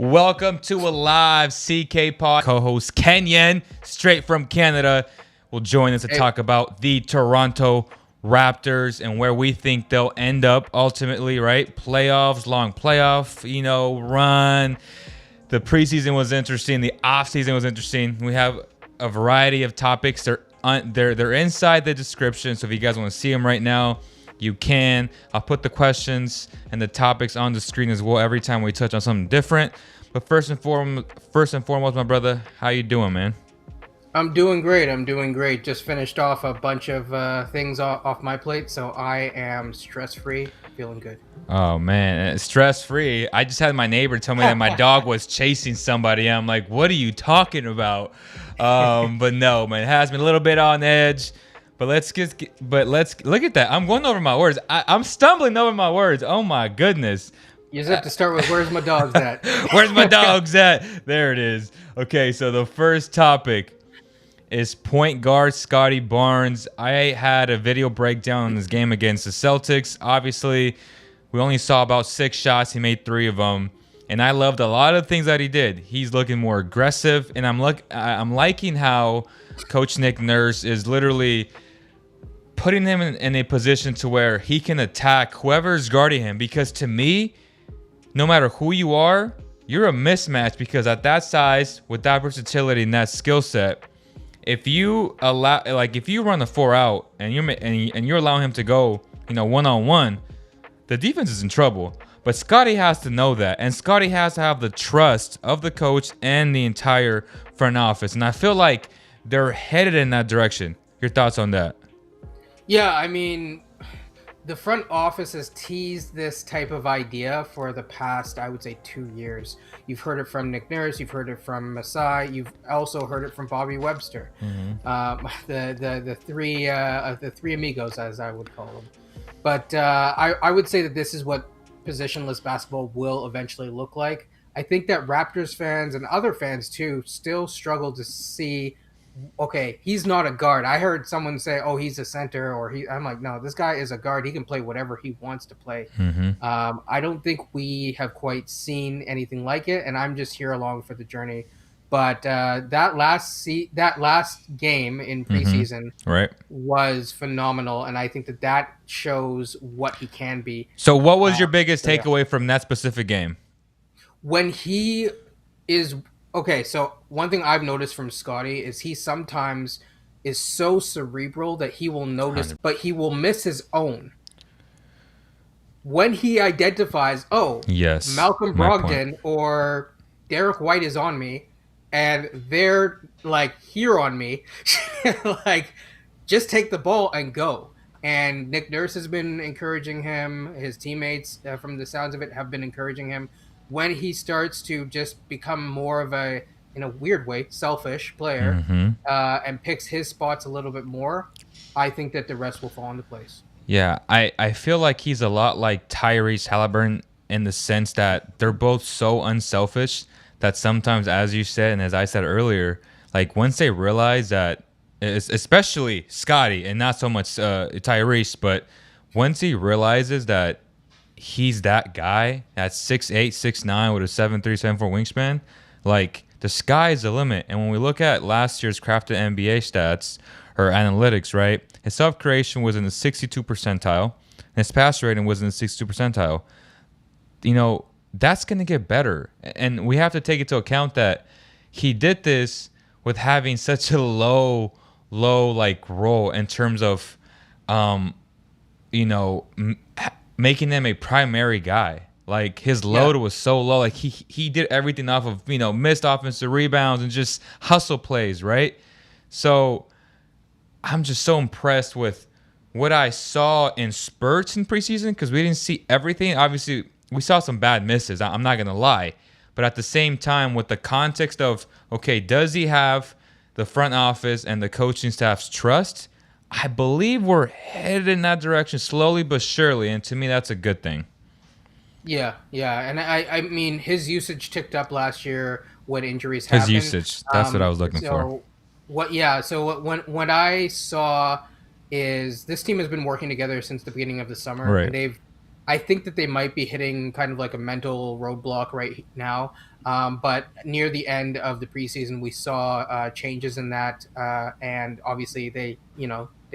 Welcome to a live CK Pod. Co-host Kenyon, straight from Canada, will join us to talk about the Toronto Raptors and where we think they'll end up ultimately, right? Playoffs, long playoff, run. The preseason was interesting. The offseason was interesting. We have a variety of topics. They're inside the description, so if you guys want to see them right now, you can. I'll put the questions and the topics on the screen as well every time we touch on something different. But first and foremost, my brother, how you doing, man? I'm doing great. Just finished off a bunch of things off my plate, so I am stress-free, feeling good. Oh, man, stress-free. I just had my neighbor tell me that my dog was chasing somebody. I'm like, what are you talking about? But no, man, it has been a little bit on edge. But let's look at that. I'm going over my words. I'm stumbling over my words. Oh my goodness. You just have to start with where's my dogs at? Where's my dogs at? There it is. Okay, so the first topic is point guard Scottie Barnes. I had a video breakdown on this game against the Celtics. Obviously, we only saw about 6 shots. He made 3 of them. And I loved a lot of things that he did. He's looking more aggressive. And I'm liking how Coach Nick Nurse is literally putting him in a position to where he can attack whoever's guarding him. Because to me, no matter who you are, you're a mismatch. Because at that size, with that versatility and that skill set, if you run the 4 out and you're allowing him to go, one-on-one, the defense is in trouble. But Scottie has to know that, and Scottie has to have the trust of the coach and the entire front office. And I feel like they're headed in that direction. Your thoughts on that? Yeah, I mean, the front office has teased this type of idea for the past, I would say, 2 years. You've heard it from Nick Nurse, you've heard it from Masai, you've also heard it from Bobby Webster. The three amigos, as I would call them. But I would say that this is what positionless basketball will eventually look like. I think that Raptors fans and other fans too still struggle to see, okay, he's not a guard. I heard someone say, oh, he's a center, I'm like, no, this guy is a guard. He can play whatever he wants to play. I don't think we have quite seen anything like it, and I'm just here along for the journey. But that last game in preseason was phenomenal, and I think that shows what he can be. So what was your biggest takeaway from that specific game? When he is – okay, so one thing I've noticed from Scottie is he sometimes is so cerebral that he will notice, but he will miss his own. When he identifies, yes, Malcolm Brogdon or Derek White is on me, and they're like here on me, like just take the ball and go. And Nick Nurse has been encouraging him. His teammates, from the sounds of it, have been encouraging him. When he starts to just become more of a, in a weird way, selfish player, and picks his spots a little bit more, I think that the rest will fall into place. Yeah, I feel like he's a lot like Tyrese Halliburton in the sense that they're both so unselfish that sometimes, as you said and as I said earlier, like once they realize that, especially Scottie and not so much Tyrese, but once he realizes that he's that guy at 6'8", 6'9", with a 7'3", 7'4" wingspan, like the sky's the limit. And when we look at last year's Crafted NBA stats or analytics, right, his self-creation was in the 62 percentile, and his pass rating was in the 62 percentile. That's going to get better. And we have to take into account that he did this with having such a low like role in terms of, making them a primary guy. Like his load was so low. Like he did everything off of, missed offensive rebounds and just hustle plays, right? So I'm just so impressed with what I saw in spurts in preseason because we didn't see everything. Obviously, we saw some bad misses. I'm not going to lie. But at the same time, with the context of, okay, does he have the front office and the coaching staff's trust? I believe we're headed in that direction slowly but surely. And to me, that's a good thing. Yeah. And I mean, his usage ticked up last year when injuries happened. His usage, that's what I was looking for. So what I saw is this team has been working together since the beginning of the summer. Right. And they've I think that they might be hitting kind of like a mental roadblock right now. But near the end of the preseason, we saw changes in that, and obviously they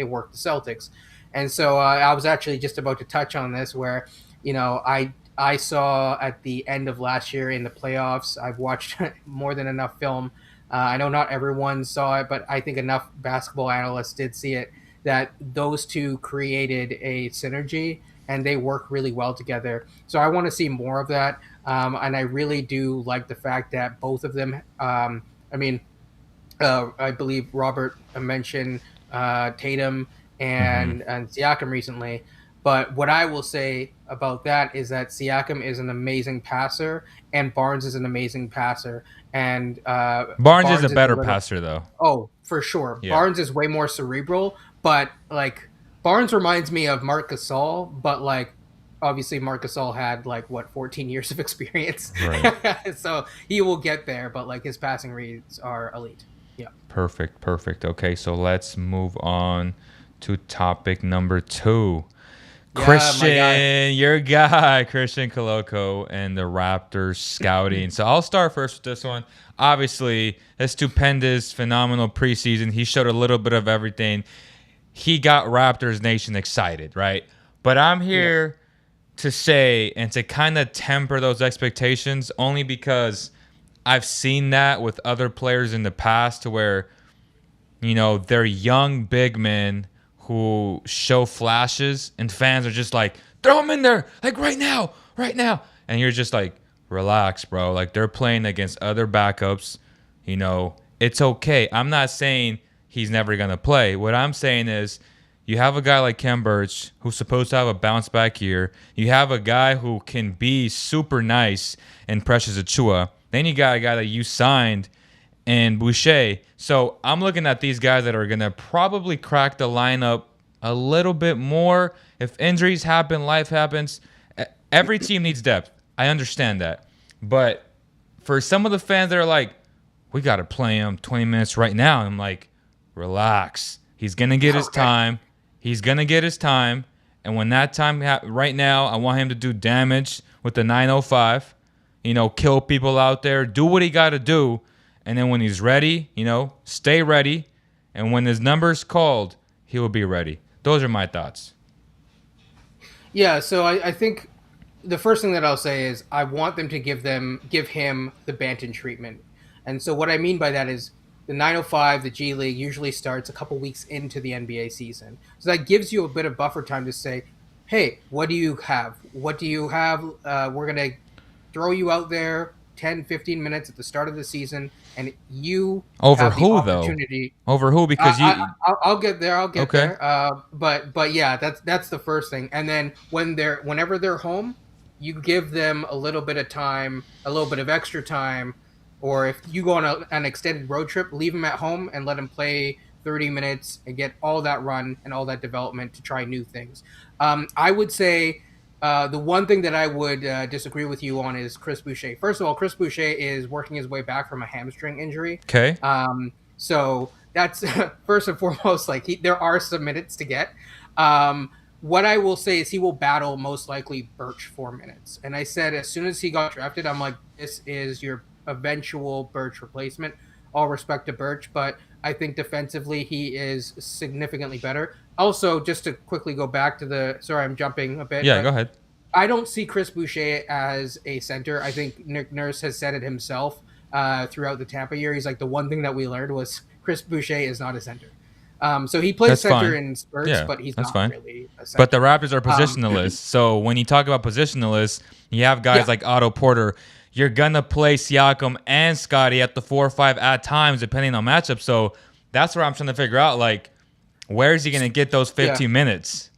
worked the Celtics, and so I was actually just about to touch on this where I saw at the end of last year in the playoffs. I've watched more than enough film. I know not everyone saw it, but I think enough basketball analysts did see it that those two created a synergy and they work really well together. So I want to see more of that. And I really do like the fact that both of them, I believe Robert mentioned Tatum Hmm. and Siakam recently. But what I will say about that is that Siakam is an amazing passer and Barnes is an amazing passer. And Barnes is a Barnes is a better little passer though. Oh, for sure. Yeah. Barnes is way more cerebral, but like Barnes reminds me of Marc Gasol, but like obviously Marc Gasol had like what 14 years of experience. Right. So he will get there, but like his passing reads are elite. Yeah. Perfect. Perfect. Okay, so let's move on to topic number 2. Yeah, my guy. Christian, your guy, Christian Koloko, and the Raptors scouting. So I'll start first with this one. Obviously, a stupendous, phenomenal preseason. He showed a little bit of everything. He got Raptors Nation excited, right? But I'm Yeah. here to say and to kind of temper those expectations only because I've seen that with other players in the past to where they're young big men who show flashes, and fans are just like, throw them in there, like right now, right now. And you're just like, relax, bro. Like they're playing against other backups. It's okay. I'm not saying he's never going to play. What I'm saying is, you have a guy like Kem Birch who's supposed to have a bounce back year. You have a guy who can be super nice and Precious Achua. Then you got a guy that you signed and Boucher. So I'm looking at these guys that are going to probably crack the lineup a little bit more. If injuries happen, life happens. Every team needs depth. I understand that. But for some of the fans that are like, we got to play him 20 minutes right now, I'm like, relax. He's going to get his Okay. time. He's going to get his time. And when that time, right now, I want him to do damage with the 905. Kill people out there. Do what he got to do. And then when he's ready, stay ready. And when his number's called, he will be ready. Those are my thoughts. Yeah, so I think the first thing that I'll say is I want them to give him the Banton treatment. And so what I mean by that is the 905, the G League usually starts a couple weeks into the NBA season. So that gives you a bit of buffer time to say, "Hey, what do you have? What do you have? We're going to throw you out there 10, 15 minutes at the start of the season and you Over have the who though? opportunity." Over who? Because I'll get there. I'll get okay. there. But yeah, that's the first thing. And then whenever they're home, you give them a little bit of time, a little bit of extra time, or if you go on an extended road trip, leave them at home and let them play 30 minutes and get all that run and all that development to try new things. I would say the one thing that I would disagree with you on is Chris Boucher. First of all, Chris Boucher is working his way back from a hamstring injury. Okay. So that's first and foremost, like there are some minutes to get. What I will say is he will battle most likely Birch 4 minutes. And I said as soon as he got drafted, I'm like, this is your eventual Birch replacement. All respect to Birch, but I think defensively he is significantly better. Also, just to quickly go back to sorry, I'm jumping a bit, Yeah, go but ahead. I don't see Chris Boucher as a center. I think Nick Nurse has said it himself throughout the Tampa year. He's like, the one thing that we learned was Chris Boucher is not a center. So he plays That's center fine. in spurts, Yeah, but he's that's not fine. really a But the center. Raptors are Um, positionalists. So when you talk about positionalists, you have guys yeah, like Otto Porter. You're gonna play Siakam and Scottie at the 4 or 5 at times, depending on matchup. So that's where I'm trying to figure out, like, where is he gonna get those yeah. 15 minutes?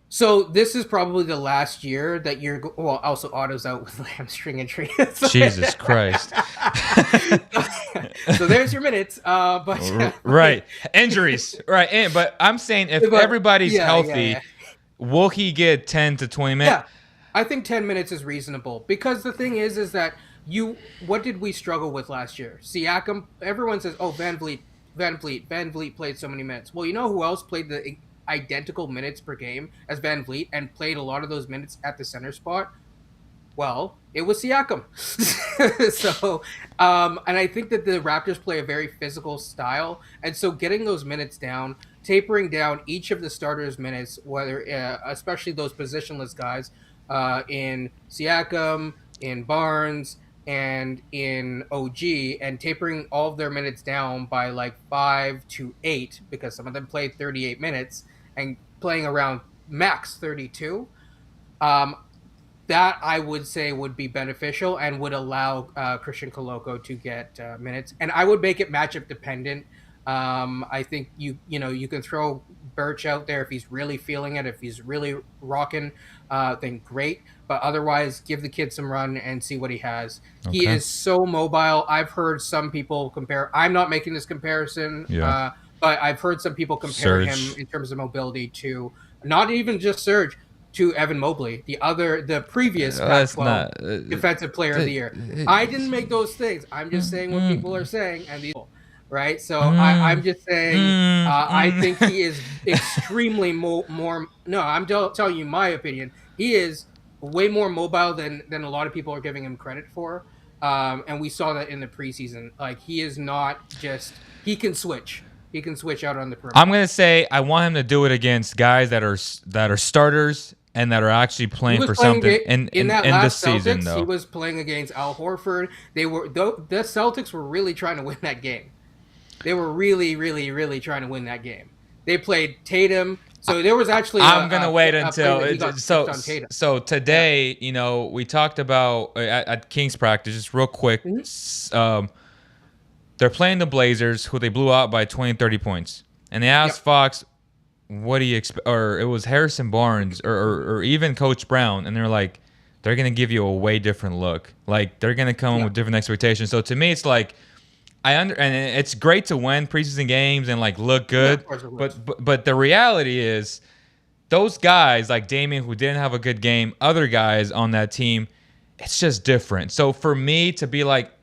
So this is probably the last year that well, also Otto's out with a hamstring injury. so, Jesus Christ. so there's your minutes. Right. Injuries. Right. But I'm saying if but everybody's yeah, yeah, yeah. healthy, will he get 10 to 20 minutes? Yeah, I think 10 minutes is reasonable because the thing is that what did we struggle with last year? Siakam. Everyone says, "Oh, Van Vliet played so many minutes." Well, you know who else played identical minutes per game as Van Vliet and played a lot of those minutes at the center spot, well, it was Siakam. So, and I think that the Raptors play a very physical style, and so getting those minutes down, tapering down each of the starters' minutes, whether especially those positionless guys, in Siakam, in Barnes, and in OG, and tapering all of their minutes down by like 5 to 8, because some of them played 38 minutes and playing around max 32. Um, that I would say would be beneficial and would allow Christian Koloko to get minutes, and I would make it matchup dependent. I think you can throw Birch out there if he's really feeling it, if he's really rocking, then great. But otherwise, give the kid some run and see what he has. He Okay. is so mobile. I've heard some people compare. I'm not making this comparison, Yeah. but I've heard some people compare him Surge. in terms of mobility to not even just Surge, to Evan Mobley, the previous That's Pac-12 not. Defensive Player of the Year. I didn't make those things. I'm just saying what people are saying, and these people, right? So I'm just saying. I think he is extremely more. No, I'm telling you my opinion. He is way more mobile than a lot of people are giving him credit for. And we saw that in the preseason. Like, he is not just. He can switch. He can switch out on the I'm perimeter. gonna say I want him to do it against guys that are starters and that are actually He playing was for playing something in that in this last season Celtics. He though. was playing against Al Horford. The Celtics were really trying to win that game. They were really, really, really trying to win that game. They played Tatum, so there was actually I'm gonna wait a play until that he got so switched on Tatum. so Yeah. today. We talked about at Kings practice. Just real quick, Mhm. they're playing the Blazers, who they blew out by 20, 30 points, and they asked Yep. Fox, "What do you expect?" Or it was Harrison Barnes or even Coach Brown, and they're like, "They're gonna give you a way different look. Like they're gonna come Yeah. with different expectations." So to me, it's like and it's great to win preseason games and like look Yeah. good, Of course it was. but the reality is those guys like Damian who didn't have a good game, other guys on that team, it's just different. So for me to be like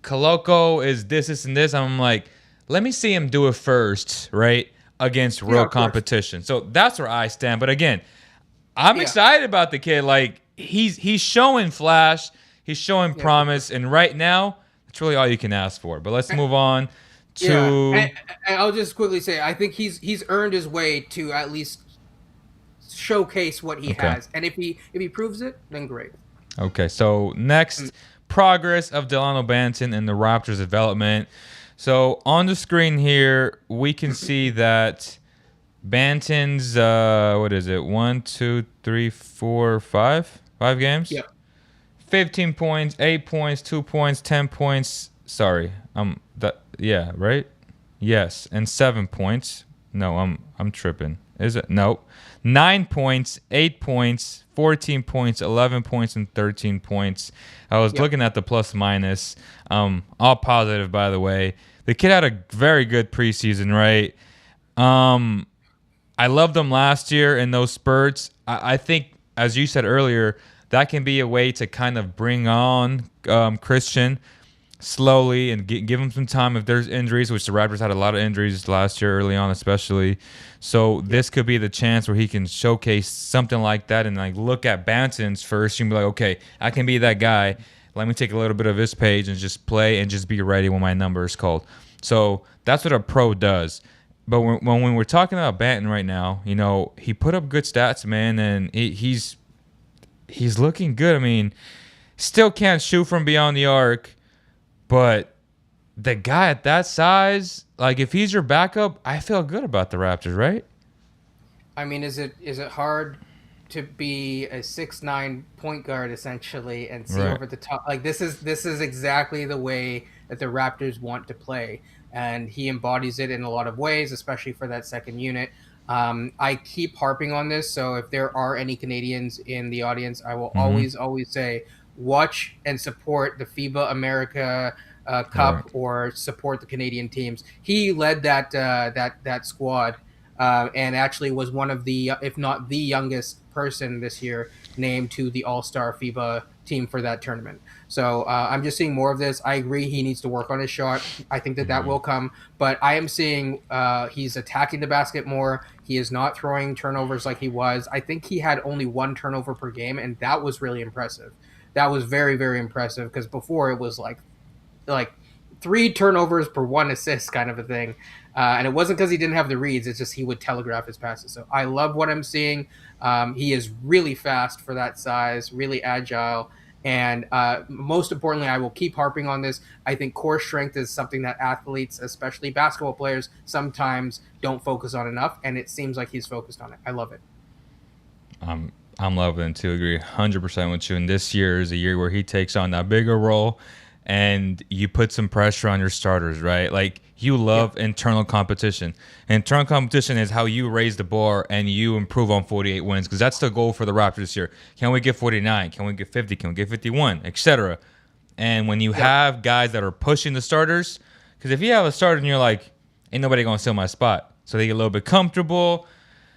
Koloko is this, and this, I'm like, let me see him do it first, right? Against Yeah. real Of course. competition. So that's where I stand. But again, I'm Yeah. excited about the kid. Like he's showing flash, he's showing Yeah. For sure. promise, and right now, that's really all you can ask for. But let's move on Yeah. to And I'll just quickly say, I think he's earned his way to at least showcase what he okay. has, and if he proves it, then great. Okay, so next, progress of Delano Banton and the Raptors development. So on the screen here, we can see that Banton's what is it? 1, 2, 3, 4, 5? 5 games? Yeah. 15 points, 8 points, 2 points, 10 points. Sorry. Right? Yes, and 7 points. No, I'm tripping. Is it? Nope. 9 points, 8 points, 14 points, 11 points, and 13 points. I was Yep. looking at the plus minus. All positive, by the way. The kid had a very good preseason, right? I loved him last year in those spurts. I think, as you said earlier, that can be a way to kind of bring on Christian slowly and give him some time if there's injuries, which the Raptors had a lot of injuries last year early on, especially. So this could be the chance where he can showcase something like that and like look at Banton's first and be like, okay, I can be that guy. Let me take a little bit of his page and just play and just be ready when my number is called. So that's what a pro does. But when we're talking about Banton right now, he put up good stats, man, and he's looking good. I mean, still can't shoot from beyond the arc, but the guy at that size, like if he's your backup, I feel good about the Raptors, right? I mean, is it hard to be a 6'9" point guard essentially and see Right. over the top? Like, this is exactly the way that the Raptors want to play, and he embodies it in a lot of ways, especially for that second unit. I keep harping on this, so if there are any Canadians in the audience, I will Mm-hmm. always say, watch and support the FIBA America Right. Cup, or support the Canadian teams. He led that squad, and actually was one of the, if not the youngest person this year named to the All-Star FIBA team for that tournament. So I'm just seeing more of this. I agree he needs to work on his shot. I think that Mhm. will come, but I am seeing he's attacking the basket more. He is not throwing turnovers like he was. I think he had only one turnover per game, and that was really impressive. That was very, very impressive because before it was like three turnovers per one assist kind of a thing. And it wasn't because he didn't have the reads; it's just he would telegraph his passes. So I love what I'm seeing. He is really fast for that size, really agile, and most importantly, I will keep harping on this. I think core strength is something that athletes, especially basketball players, sometimes don't focus on enough, and it seems like he's focused on it. I love it. I'm loving to agree 100% with you. And this year is a year where he takes on that bigger role and you put some pressure on your starters, right? Like you Yep. love internal competition. Internal competition is how you raise the bar and you improve on 48 wins because that's the goal for the Raptors this year. Can we get 49? Can we get 50? Can we get 51? Etc. And when you Yep. have guys that are pushing the starters, because if you have a starter and you're like, ain't nobody gonna steal my spot, so they get a little bit comfortable.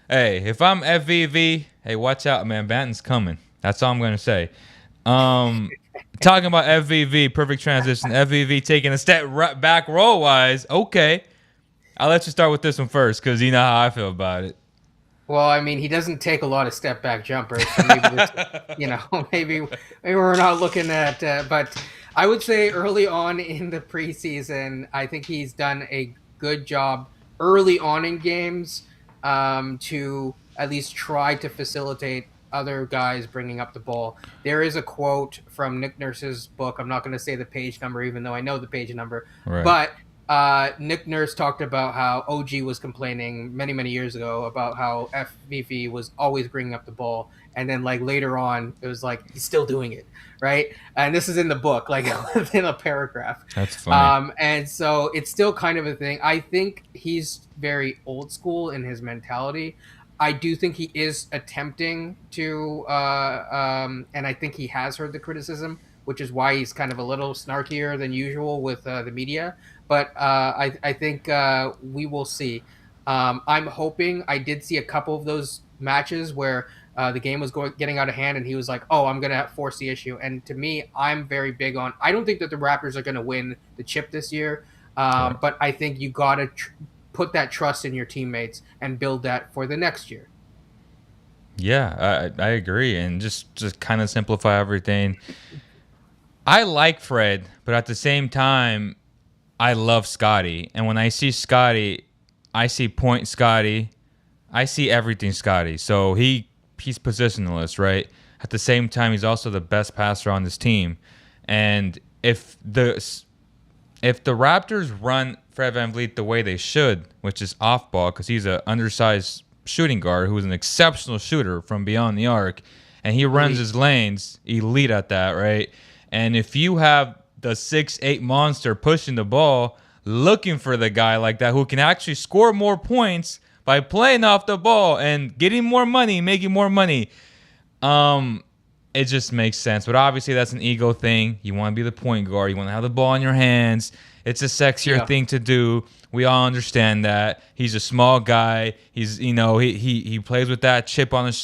Hey, if I'm FVV, hey, watch out, man. Banton's coming. That's all I'm gonna say. Um, Talking about FVV, perfect transition. FVV taking a step back roll wise. Okay, I'll let you start with this one first because you know how I feel about it. Well, I mean, he doesn't take a lot of step back jumpers, so maybe this, maybe we're not looking at. But I would say early on in the preseason, I think he's done a good job early on in games to at least try to facilitate other guys bringing up the ball. There is a quote from Nick Nurse's book. I'm not going to say the page number, even though I know the page number, Right. but Nick Nurse talked about how OG was complaining many, many years ago about how FVV was always bringing up the ball. And then, like, later on, it was like, he's still doing it, right? And this is in the book, like, within a paragraph. That's funny. And so it's still kind of a thing. I think he's very old school in his mentality. I do think he is attempting to, and I think he has heard the criticism, which is why he's kind of a little snarkier than usual with the media. But I think we will see. I'm hoping. I did see a couple of those matches where the game was getting out of hand, and he was like, "Oh, I'm gonna force the issue." And to me, I'm very big on. I don't think that the Raptors are gonna win the chip this year, Right. but I think you gotta put that trust in your teammates and build that for the next year. Yeah, I agree, and just kind of simplify everything. I like Fred, but at the same time, I love Scottie. And when I see Scottie, I see point Scottie. I see everything Scottie. So he's positionless, right? At the same time, he's also the best passer on this team. And if the Raptors run Fred VanVleet the way they should, which is off ball, because he's an undersized shooting guard who's an exceptional shooter from beyond the arc, and he runs Elite. his lanes, elite at that, right? And if you have the 6'8" monster pushing the ball, looking for the guy like that who can actually score more points by playing off the ball and getting more money, making more money, um, it just makes sense. But obviously, that's an ego thing. You want to be the point guard. You want to have the ball in your hands. It's a sexier Yeah. thing to do. We all understand that. He's a small guy. He plays with that chip on his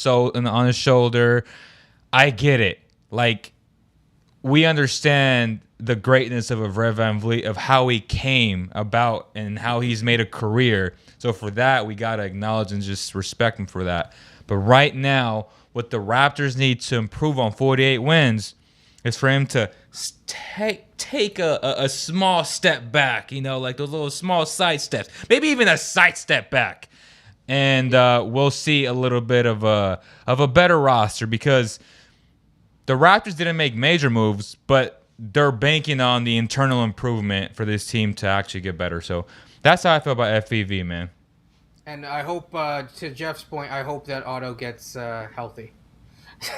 shoulder. I get it. Like we understand the greatness of a Rev Van Vliet, of how he came about and how he's made a career. So for that, we gotta acknowledge and just respect him for that. But right now, what the Raptors need to improve on 48 wins is for him to take a small step back, like those little small side steps, maybe even a side step back, and we'll see a little bit of a better roster because the Raptors didn't make major moves, but they're banking on the internal improvement for this team to actually get better. So that's how I feel about FVV, man. And I hope, to Jeff's point, I hope that Otto gets healthy.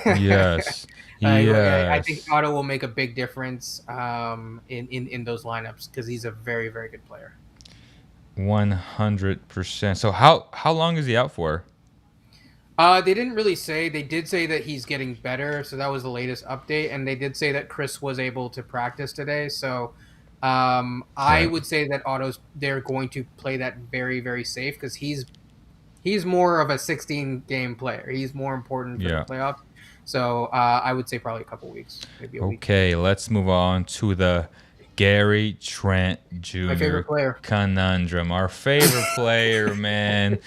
Yes. I think Yes. Otto will make a big difference in those lineups because he's a very, very good player. 100%. So how long is he out for? They didn't really say. They did say that he's getting better, so that was the latest update. And they did say that Chris was able to practice today. So I Right. would say that Otto's they're going to play that very, very safe because he's more of a 16 game player. He's more important for the Yeah. playoffs. So I would say probably a couple weeks, maybe a week. Okay, let's move on to the Gary Trent My Jr. favorite player. conundrum. Our favorite player, man.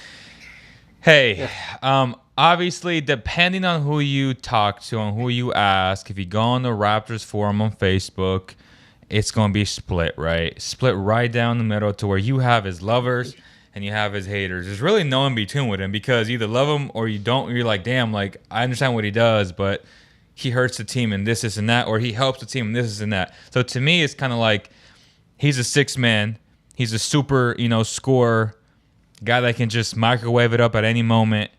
Hey, Yeah. obviously, depending on who you talk to, on who you ask, if you go on the Raptors forum on Facebook, it's going to be split, right? Split right down the middle to where you have his lovers and you have his haters. There's really no in between with him because you either love him or you don't. You're like, damn, like, I understand what he does, but he hurts the team and this and that, or he helps the team and this and that. So to me, it's kind of like he's a six man. He's a super, scorer, guy that can just microwave it up at any moment.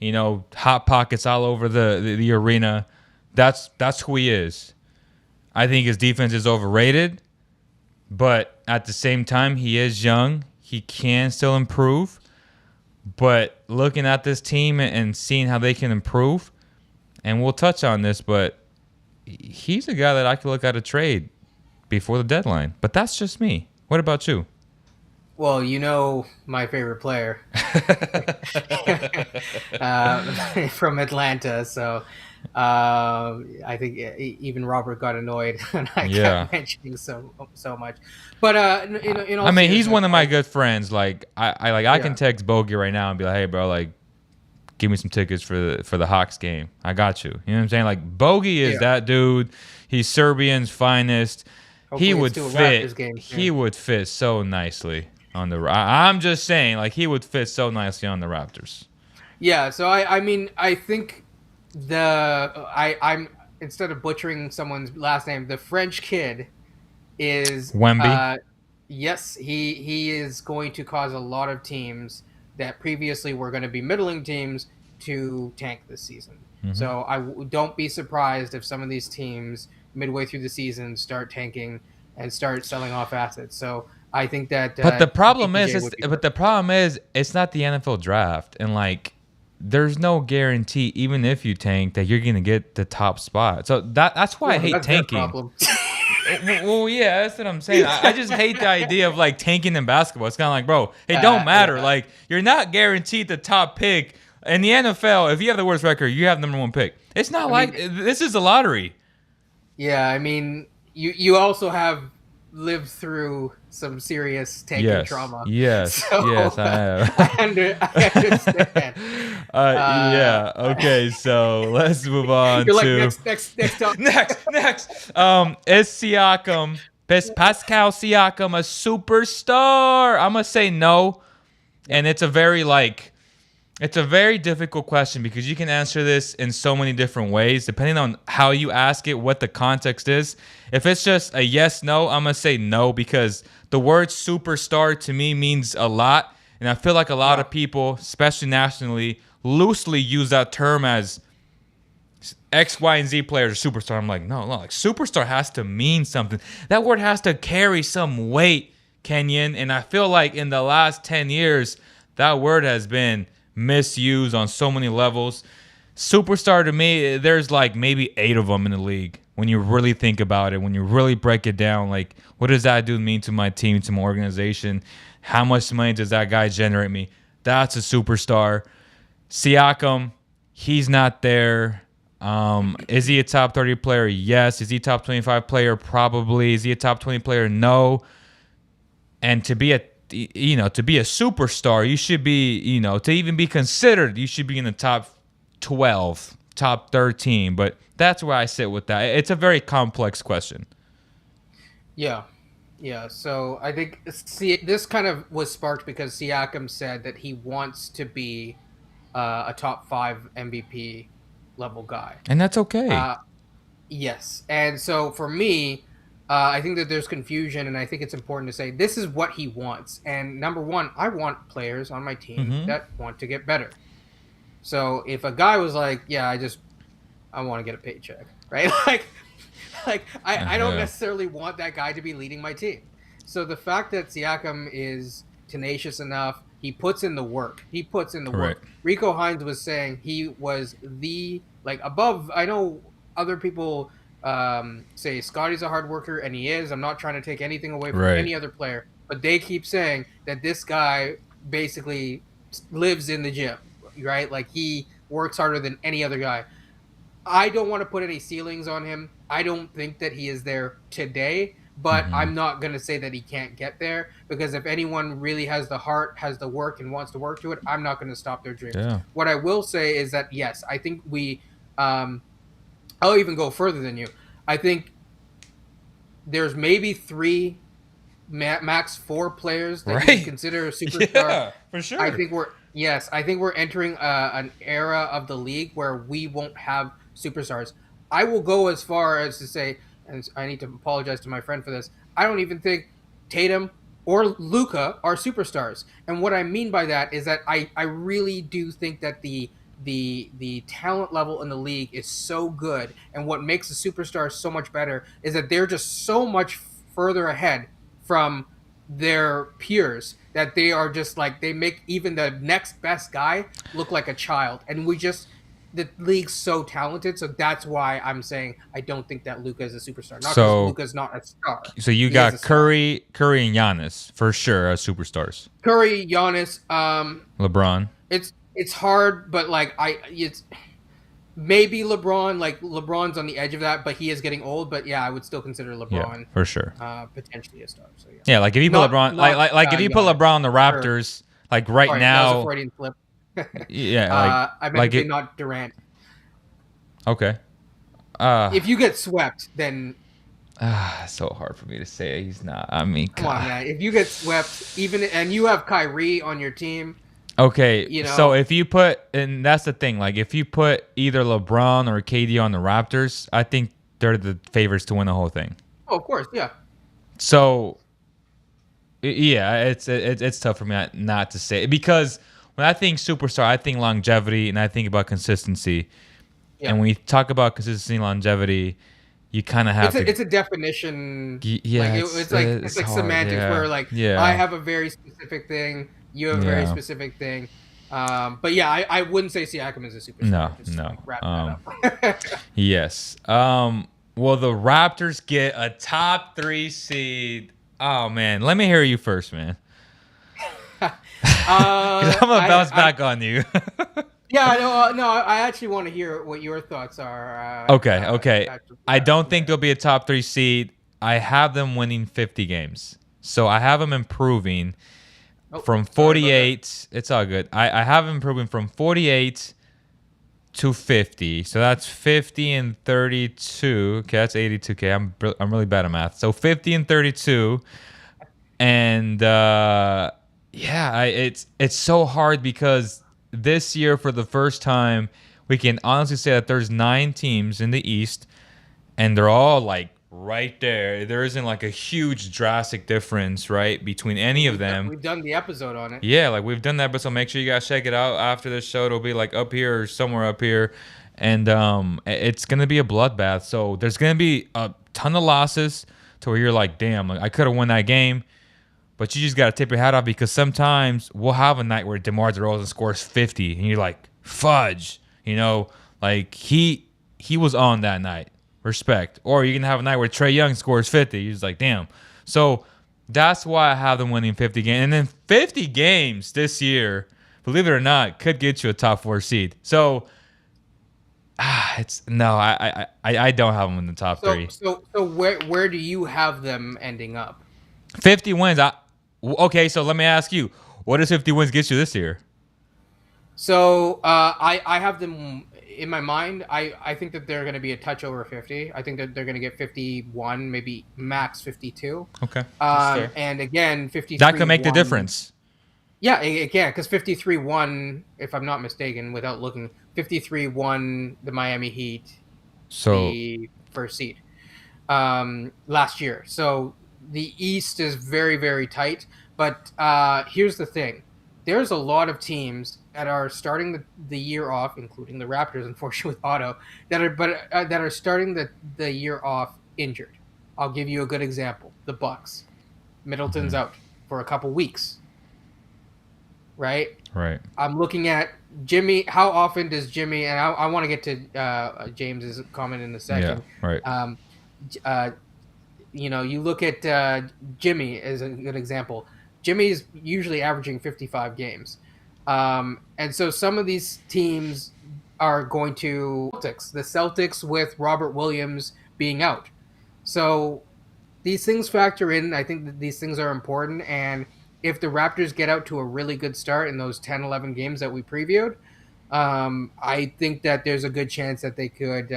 Hot pockets all over the arena. That's who he is. I think his defense is overrated, but at the same time, he is young. He can still improve. But looking at this team and seeing how they can improve, and we'll touch on this, but he's a guy that I could look at a trade before the deadline. But that's just me. What about you? Well, my favorite player from Atlanta. So I think even Robert got annoyed when I kept mentioning so much. But I mean, he's one of my good friends. Like I can text Bogey right now and be like, "Hey, bro, like, give me some tickets for the Hawks game. I got you." You know what I'm saying? Like, Bogey is that dude. He's Serbian's finest. Hopefully he would fit. Game, he would fit so nicely on the. I'm just saying, like, he would fit so nicely on the Raptors. Yeah. So I mean, I think I'm instead of butchering someone's last name, the French kid is Wemby. Yes, he is going to cause a lot of teams that previously were going to be middling teams to tank this season. Mm-hmm. So don't be surprised if some of these teams midway through the season start tanking and start selling off assets. So I think that. But the problem is, it's not the NFL draft, and like, there's no guarantee, even if you tank, that you're gonna get the top spot. So that's why I hate tanking. Well, yeah, that's what I'm saying. I just hate the idea of like tanking in basketball. It's kind of like, bro, it don't matter. Yeah. Like, you're not guaranteed the top pick in the NFL. If you have the worst record, you have number one pick. It's not this is a lottery. Yeah, I mean, you also have lived through some serious tanking trauma. Yes, yes, I have. I understand. Yeah. Okay, so let's move on You're to like, next up. next. Is Siakam, Pascal Siakam, a superstar? I'm gonna say no, and it's a very difficult question because you can answer this in so many different ways depending on how you ask it, what the context is. If it's just a yes, no, I'm going to say no because the word superstar to me means a lot. And I feel like a lot of people, especially nationally, loosely use that term as X, Y, and Z players are superstar. I'm like, no, like superstar has to mean something. That word has to carry some weight, Kenyon. And I feel like in the last 10 years, that word has been misused on so many levels. Superstar to me, there's like maybe 8 of them in the league. When you really think about it, when you really break it down, like, what does that dude mean to my team, to my organization? How much money does that guy generate me? That's a superstar. Siakam, he's not there. Is he a top 30 player? Yes. Is he a top 25 player? Probably. Is he a top 20 player? No. And to be a superstar, you should be, to even be considered, you should be in the top 12, top 13. But that's where I sit with that. It's a very complex question. Yeah. Yeah. So I think this kind of was sparked because Siakam said that he wants to be a top 5 MVP level guy. And that's okay. Yes. And so for me, I think that there's confusion, and I think it's important to say this is what he wants. And number one, I want players on my team that want to get better. So if a guy was like, yeah, I want to get a paycheck, right? I don't necessarily want that guy to be leading my team. So the fact that Siakam is tenacious enough, he puts in the work. Work. Rico Hines was saying he was above. I know other people say Scottie's a hard worker, and he is. I'm not trying to take anything away from any other player, but they keep saying that this guy basically lives in the gym, right? Like, he works harder than any other guy. I don't want to put any ceilings on him. I don't think that he is there today, but Hmm. I'm not going to say that he can't get there because if anyone really has the heart, has the work, and wants to work to it, I'm not going to stop their dreams. Yeah. What I will say is that, yes, I think um, I'll even go further than you. I think there's maybe three, max four players that you can Right. consider a superstar. Yeah, for sure. I think we're entering an era of the league where we won't have superstars. I will go as far as to say, and I need to apologize to my friend for this. I don't even think Tatum or Luca are superstars. And what I mean by that is that I really do think that the talent level in the league is so good, and what makes a superstar so much better is that they're just so much further ahead from their peers that they are just like they make even the next best guy look like a child, and the league's so talented, so that's why I'm saying I don't think that Luka is a superstar. Not because So Luka's not a star, so you he is a got star. Curry and Giannis for sure as superstars. Curry, Giannis, LeBron. it's hard, but like it's maybe LeBron. Like LeBron's on the edge of that, but he is getting old. But yeah, I would still consider Yeah, LeBron for sure. potentially a star. So yeah, Yeah, like if you put LeBron, like if you put Giannis. LeBron on the Or, Raptors, like right sorry, that was a now, Freudian slip. yeah, I meant like to say it. not Durant. Okay. If you get swept, then So hard for me to say. He's not. I mean, come on, man. If you get swept, even and you have Kyrie on your team, okay, you so know. if you put, and that's the thing, like if you put either LeBron or KD on the Raptors, I think they're the favorites to win the whole thing. Oh, of course, yeah. So, yeah, it's tough for me not to say because when I think superstar, I think longevity and I think about consistency. Yeah. And when you talk about consistency and longevity, you kind of have to. It's a definition. Like Yeah, it's it's like hard. semantics Yeah, where like I yeah, have a very specific thing, you have a very yeah. specific thing. But yeah, I wouldn't say Siakam is a superstar. No, Just no. like wrap that up. Yes. Well, the Raptors get a top 3 seed. Oh man, let me hear you first, man. Because I'm gonna bounce back on you. Yeah, no. I actually want to hear what your thoughts are. Okay. I don't think Yeah. they'll be a top 3 seed. I have them winning 50 games, so I have them improving Oh, from sorry about that. 48. It's all good. I have them improving from 48 to 50. So that's 50 and 32. Okay, that's 82. Okay, I'm really bad at math. So 50 and 32, and yeah, it's so hard because this year for the first time we can honestly say that there's 9 teams in the East, and they're all like right there. There isn't like a huge drastic difference right between any of them. We've done the episode on it. Yeah, like we've done that, but so make sure you guys check it out after this show. It'll be like up here or somewhere up here, and it's gonna be a bloodbath. So there's gonna be a ton of losses to where you're like, damn, like I could have won that game, but you just gotta tip your hat off because sometimes we'll have a night where DeMar DeRozan scores 50, and you're like, fudge, like he was on that night. Respect. Or you can have a night where Trey Young scores 50. You're just like, damn. So that's why I have them winning 50 games. And then 50 games this year, believe it or not, could get you a top 4 seed. So it's no, I don't have them in the top 3. So where do you have them ending up? 50 wins. Okay, so let me ask you, what does 50 wins get you this year? So I have them in my mind. I think that they're going to be a touch over 50. I think that they're going to get 51, maybe max 52. Okay, that's fair. And again, 53. That could make the won. difference. Yeah, it can, because 53 won, if I'm not mistaken, without looking. 53 won the Miami Heat, So the first seed, last year. So the East is very, very tight. But here's the thing. There's a lot of teams that are starting the year off, including the Raptors, unfortunately with Otto, that are starting the year off injured. I'll give you a good example. The Bucks. Middleton's out for a couple weeks. Right? right. I'm looking at Jimmy. How often does Jimmy, and I want to get to James's comment in a second. Yeah, right. You look at Jimmy as a good example. Jimmy's usually averaging 55 games. And so some of these teams are going to Celtics. The Celtics with Robert Williams being out. So these things factor in. I think that these things are important. And if the Raptors get out to a really good start in those 10, 11 games that we previewed, I think that there's a good chance that they could,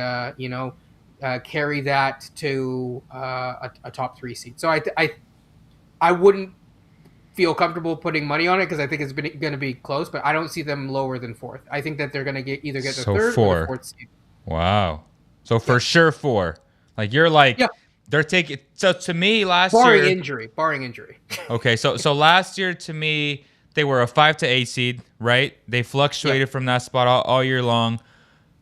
carry that to a top 3 seed. So I wouldn't feel comfortable putting money on it because I think it's going to be close, but I don't see them lower than 4th. I think that they're going to either get the So 3rd or the 4th seed. Wow. So for sure 4. Like you're like Yeah. they're taking. So to me last Barring year. injury. Okay, so last year to me they were a 5 to 8 seed, right? They fluctuated from that spot all year long.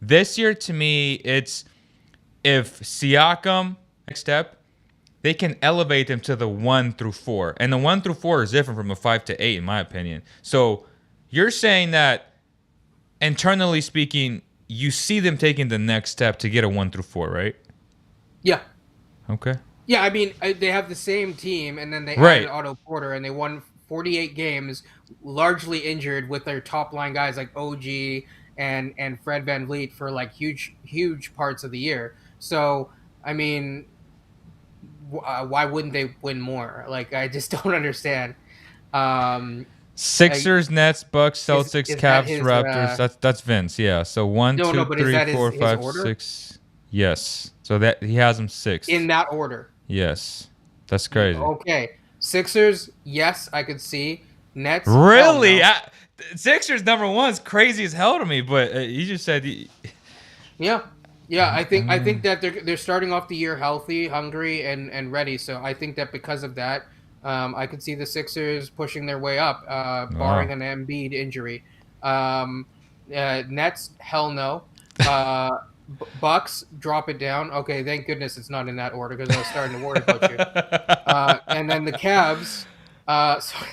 This year to me it's if Siakam next step, they can elevate them to the 1 through 4. And the 1 through 4 is different from a 5 to 8, in my opinion. So you're saying that, internally speaking, you see them taking the next step to get a 1 through 4, right? Yeah. Okay. Yeah, I mean, they have the same team, and then they Right. added Otto Porter, and they won 48 games, largely injured with their top line guys like OG and Fred VanVleet for like huge parts of the year. So, I mean, why wouldn't they win more? Like, I just don't understand. Sixers, Nets, Bucks, Celtics, is that Cavs, his, Raptors. That's Vince. Yeah. So 1, no, 2, but is 3, that 4, his 5, order? 6. Yes. So that he has them 6th. In that order. Yes. That's crazy. Okay. Sixers, yes, I could see. Nets, Really? no. Sixers number 1 is crazy as hell to me, but you just said. Yeah. I think that they're starting off the year healthy, hungry, and ready. So I think that because of that, I could see the Sixers pushing their way up, barring an Embiid injury. Nets, hell no. Bucks, drop it down. Okay, thank goodness it's not in that order because I was starting to worry about you. And then the Cavs.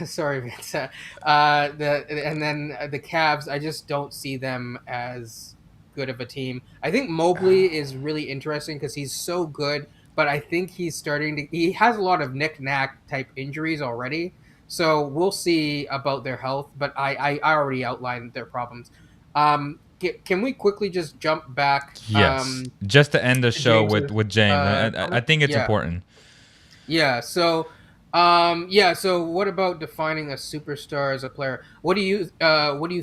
Sorry, Vince. And then the Cavs. I just don't see them as good of a team. I think Mobley is really interesting because he's so good, but I think he's starting to. He has a lot of knick-knack type injuries already, so we'll see about their health. But I already outlined their problems. Can we quickly just jump back? Yes. Just to end the show James's, with James. I think it's important. Yeah. So, So, what about defining a superstar as a player? What do you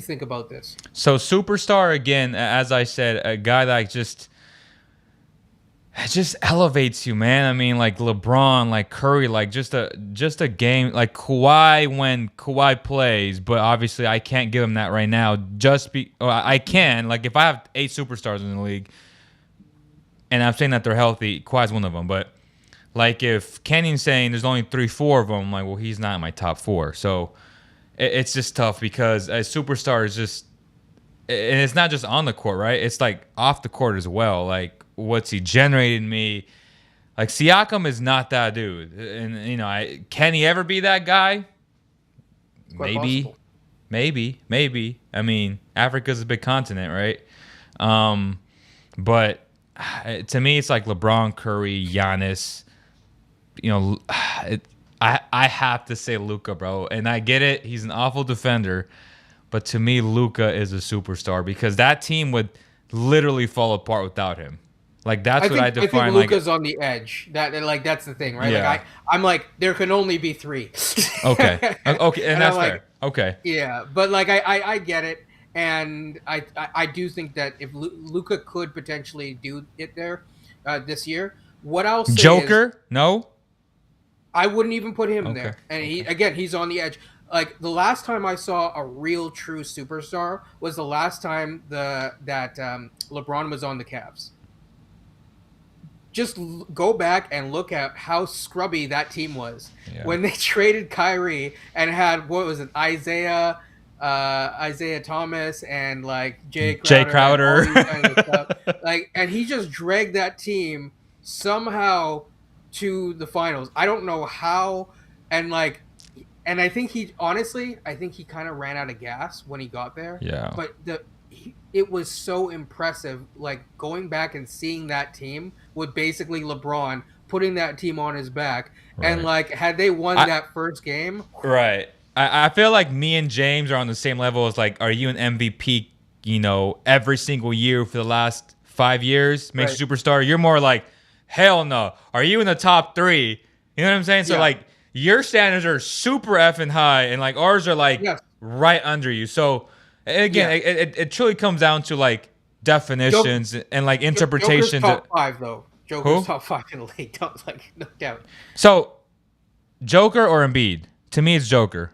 think about this? So, superstar again, as I said, a guy that just elevates you, man. I mean, like LeBron, like Curry, like just a game, like Kawhi when Kawhi plays. But obviously, I can't give him that right now. I can. Like if I have 8 superstars in the league, and I'm saying that they're healthy, Kawhi's one of them. But like if Kenyon's saying there's only 3, 4 of them, I'm like, well, he's not in my top 4. So it's just tough because a superstar is just, and it's not just on the court, right? It's like off the court as well. Like what's he generating me? Like Siakam is not that dude, and can he ever be that guy? Maybe. I mean, Africa's a big continent, right? But to me, it's like LeBron, Curry, Giannis. I have to say Luka, bro, and I get it. He's an awful defender, but to me, Luka is a superstar because that team would literally fall apart without him. Like that's what I define. I think Luka's on the edge. That's the thing, right? Yeah. Like I'm like there can only be 3. Okay, and that's fair. Okay. Yeah, but like I get it, and I do think that if Luka could potentially do it there this year, what I'll say Joker, no, I wouldn't even put him there. And he's on the edge. Like the last time I saw a real true superstar was the last time that LeBron was on the Cavs. Just go back and look at how scrubby that team was when they traded Kyrie and had Isaiah Thomas and like Jay Crowder. And all these kinds of stuff. Like, and he just dragged that team somehow to the finals. I don't know how, and I think he kind of ran out of gas when he got there. Yeah. But it was so impressive, like going back and seeing that team with basically LeBron putting that team on his back, and like had they won that first game, right? I feel like me and James are on the same level as like, are you an MVP, every single year for the last 5 years makes Right. you superstar. You're more like, hell no. Are you in the top 3? You know what I'm saying? So Yeah. like your standards are super effing high, and like ours are like Yes. right under you. So again, Yeah. it truly comes down to like definitions and like interpretations. Joker's top 5 though. Joker's Who? top 5 in the league. Like, no doubt. So Joker or Embiid? To me, it's Joker.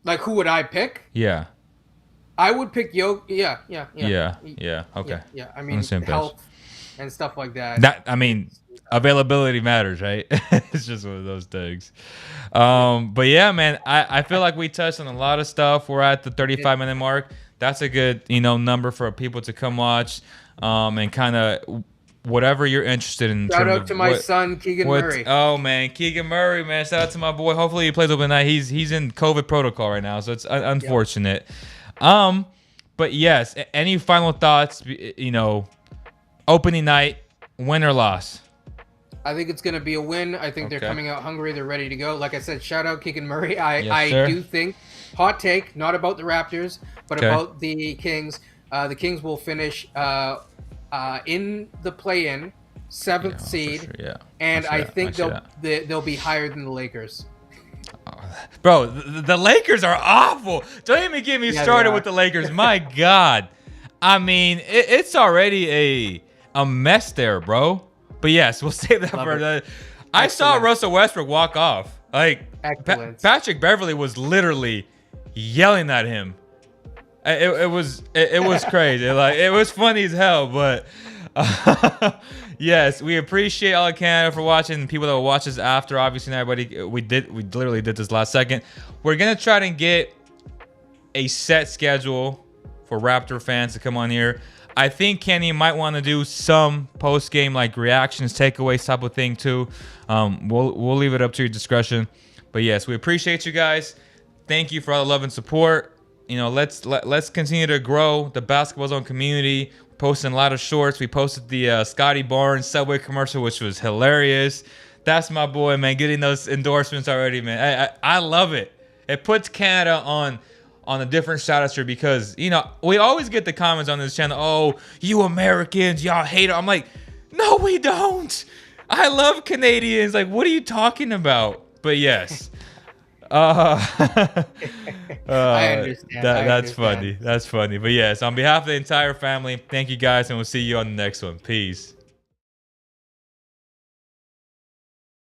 Like, who would I pick? Yeah. I would pick Joker. Yeah. Okay. Yeah. I On mean, the same page. health and stuff like that. That I mean, availability matters, right? It's just one of those things. But yeah, man, I feel like we touched on a lot of stuff. We're at the 35-minute mark. That's a good number for people to come watch, and kind of whatever you're interested in. Shout terms out of to my son Keegan Murray. Oh man, Keegan Murray, man! Shout out to my boy. Hopefully he plays overnight. He's in COVID protocol right now, so it's unfortunate. But yes, any final thoughts? Opening night, win or loss? I think it's going to be a win. I think they're Okay. coming out hungry. They're ready to go. Like I said, shout out Keegan Murray. I sir. do think, hot take, not about the Raptors, but Okay. about the Kings. The Kings will finish in the play-in, 7th seed, For sure, yeah. and I see I that. think I see they'll be higher than the Lakers. Bro, the Lakers are awful. Don't even get me Yeah, started they with are. the Lakers. My God. I mean, it's already a mess there, bro. But yes, we'll save that Love for it. the. I saw Excellent. Russell Westbrook walk off. Like, Excellent. Patrick Beverly was literally yelling at him. It was crazy. Like, it was funny as hell, but yes, we appreciate all of Canada for watching, and people that will watch us after. Obviously, not everybody. We literally did this last second. We're gonna try to get a set schedule for Raptor fans to come on here. I think Kenny might want to do some post game like reactions, takeaways type of thing too. We'll leave it up to your discretion. But yes, we appreciate you guys. Thank you for all the love and support. Let's continue to grow the Basketball Zone community. We're posting a lot of shorts. We posted the Scottie Barnes Subway commercial, which was hilarious. That's my boy, man. Getting those endorsements already, man. I love it. It puts Canada on a different stratosphere because we always get the comments on this channel. Oh, you Americans, y'all hate it. I'm like, no, we don't. I love Canadians. Like, what are you talking about? But yes. I understand. That's funny. That's funny. But yes, on behalf of the entire family, thank you guys, and we'll see you on the next one. Peace.